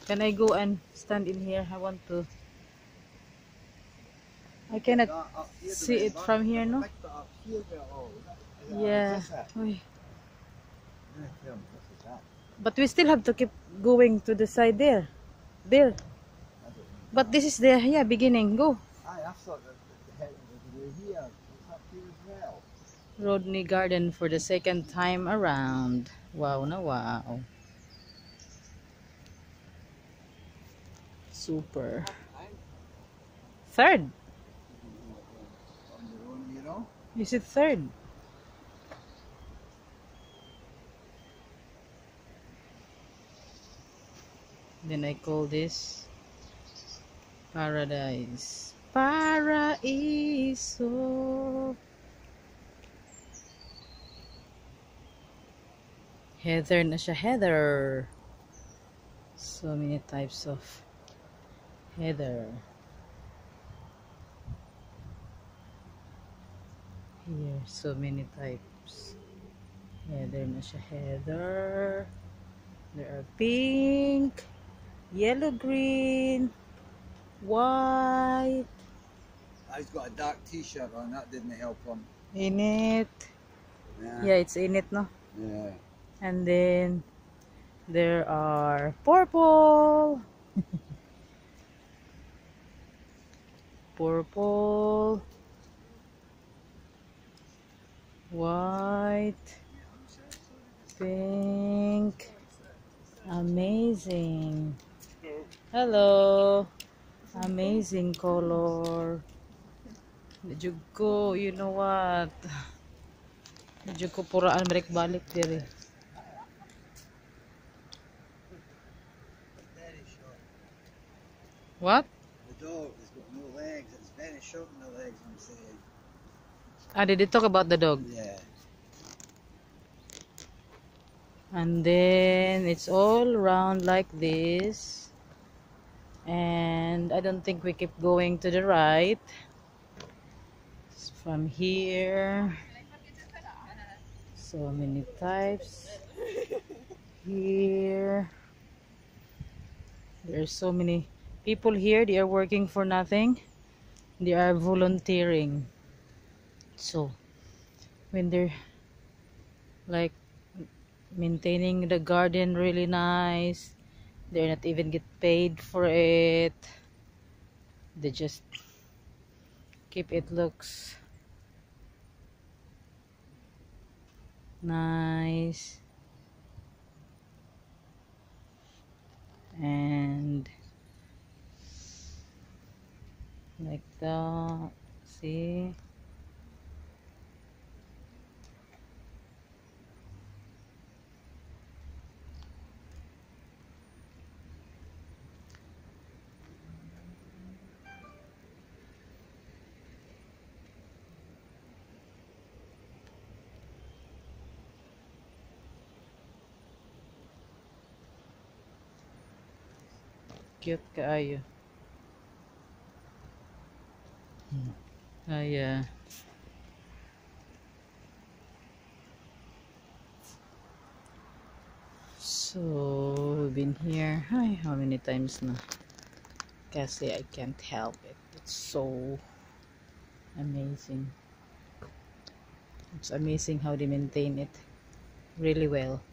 Can I go and stand in here? I want to. I cannot see it from here, no? Yeah. Uy. But we still have to keep going to the side there. There. But this is the beginning. Go. Rodney Garden for the second time around. Wow na wow. Super. Third. Is it third? Then I call this Paradise. Paraiso. Heather na siya. Heather. So many types of heather. Here, so many types. Heather na siya. Heather. There are pink, yellow, green, white. He's got a dark t-shirt on. That didn't help him. In it. Yeah, it's in it, no? Yeah. And then there are purple. Purple. White. Pink. Amazing. Hello. Amazing color. Medyo ko, you know what? Medyo ko puraan balik-balik diri. What? The dog has got no legs. It's very short in the legs, I'm saying. Ah, did they talk about the dog? Yeah. And then it's all round like this. And I don't think we keep going to the right. It's from here. So many types. Here. There's so many people here. They are working for nothing. They are volunteering. So when they're like maintaining the garden really nice, they're not even get paid for it. They just keep it looks nice. And like that. See? Cute kaayo. Yeah. So we've been here how many times na, kasi I can't help it. It's so amazing. It's amazing how they maintain it really well.